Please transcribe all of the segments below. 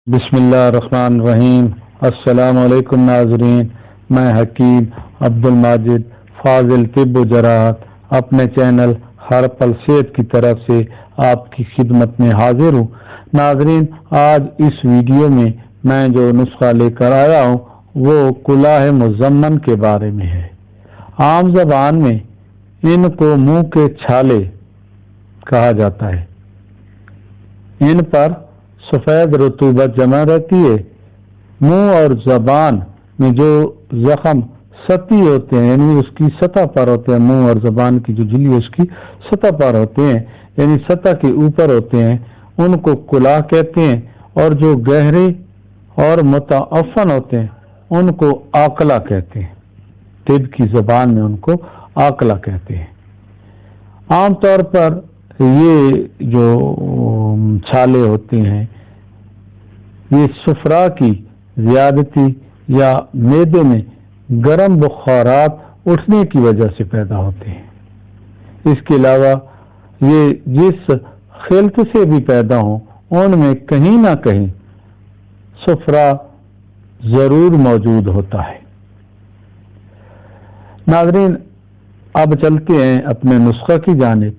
बिस्मिल्लाहिर्रहमानिर्रहीम। अस्सलाम वालेकुम नाज़रीन, मैं हकीम अब्दुल माजिद फाजिल तिब्ब जराहत अपने चैनल हर पल सेहत की तरफ से आपकी खिदमत में हाजिर हूँ। नाज़रीन, आज इस वीडियो में मैं जो नुस्खा लेकर आया हूँ वो कुलाह मुज़म्मन के बारे में है। आम ज़बान में इनको मुंह के छाले कहा जाता है। इन पर सफ़ेद रतूबत जमा रहती है। मुंह और ज़बान में जो जख्म सतही होते हैं, यानी उसकी सतह पर होते हैं, मुंह और ज़बान की जो झिल्ली है उसकी सतह पर होते हैं, यानी सतह के ऊपर होते हैं, उनको कुलाह कहते हैं। और जो गहरे और मुतअफ़्फ़न होते हैं उनको आकला कहते हैं। तिब की ज़बान में उनको आकला कहते हैं। आम तौर पर ये जो छाले होते हैं ये सुफरा की ज़्यादती या मैदे में गर्म बुखारात उठने की वजह से पैदा होते हैं। इसके अलावा ये जिस खिल्त से भी पैदा हों उनमें कहीं ना कहीं सुफरा ज़रूर मौजूद होता है। नाज़रीन, अब चलते हैं अपने नुस्खा की जानिब।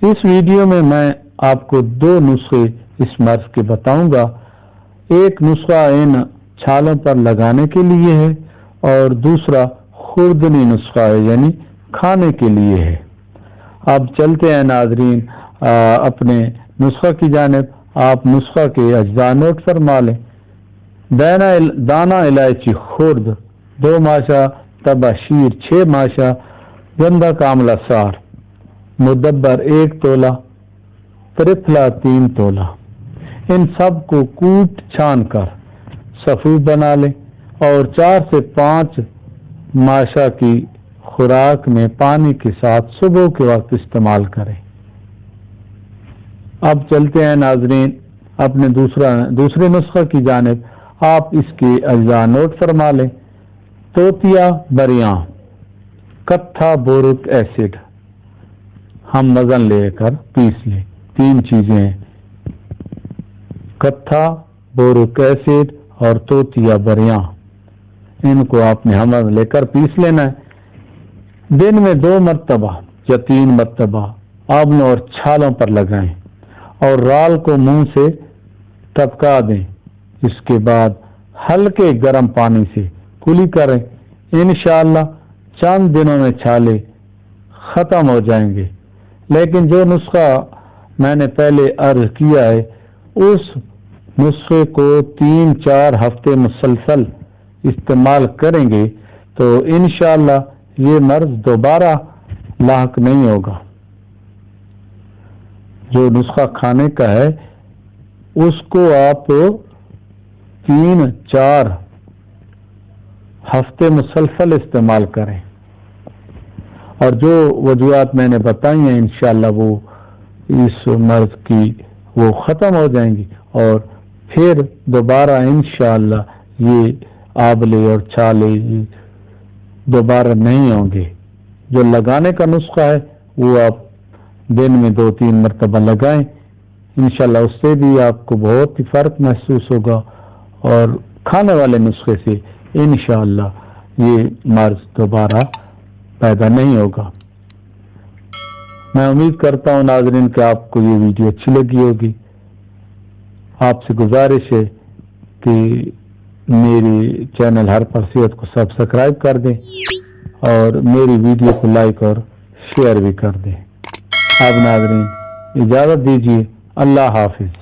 इस वीडियो में मैं आपको दो नुस्खे इस मर्ज के बताऊंगा। एक नुस्खा इन छालों पर लगाने के लिए है और दूसरा खुर्दनी नुस्खा है, यानी खाने के लिए है। अब चलते हैं नाजरीन अपने नुस्खा की जानिब। आप नुस्खा के अज्जा नोट फरमा लें। दाना इलायची खुर्द 2 माशा, तबाशीर 6 माशा, गंदा कामला सार, मुदब्बर 1 तोला, त्रिफला 3 तोला। इन सब को कूट छान कर सफूफ बना लें और 4 से 5 माशा की खुराक में पानी के साथ सुबह के वक्त इस्तेमाल करें। अब चलते हैं नाजरीन अपने दूसरे नुस्खा की जानिब। आप इसके अज्जा नोट फरमा लें। तोतिया बरियां, कत्था बोरिक एसिड हम वजन लेकर पीस लें। 3 चीजें हैं, कत्था बोरिक एसिड और तोतिया बरियां। इनको आपने हम लेकर पीस लेना है। दिन में 2 मरतबा या 3 मरतबा आंवलों और छालों पर लगाएं और राल को मुंह से टपका दें। इसके बाद हल्के गर्म पानी से कुली करें। इंशाअल्लाह चंद दिनों में छाले खत्म हो जाएंगे। लेकिन जो नुस्खा मैंने पहले अर्ज किया है उस नुस्खे को 3-4 हफ्ते मुसलसल इस्तेमाल करेंगे तो इंशाअल्लाह ये मर्ज दोबारा लाहक नहीं होगा। जो नुस्खा खाने का है उसको आप 3-4 हफ्ते मुसलसल इस्तेमाल करें और जो वजूहात मैंने बताई हैं इंशाअल्लाह वो इस मर्ज की वो ख़त्म हो जाएंगी और फिर दोबारा इंशाअल्लाह ये आंवले और छाले दोबारा नहीं होंगे। जो लगाने का नुस्खा है वो आप दिन में 2-3 मरतबा लगाएं। इंशाअल्लाह उससे भी आपको बहुत ही फ़र्क महसूस होगा और खाने वाले नुस्खे से इंशाअल्लाह ये मर्ज दोबारा पैदा नहीं होगा। मैं उम्मीद करता हूँ नाज़रीन कि आपको ये वीडियो अच्छी लगी होगी। आपसे गुजारिश है कि मेरी चैनल हर पल सेहत को सब्सक्राइब कर दें और मेरी वीडियो को लाइक और शेयर भी कर दें। अब नाज़रीन इजाज़त दीजिए। अल्लाह हाफिज़।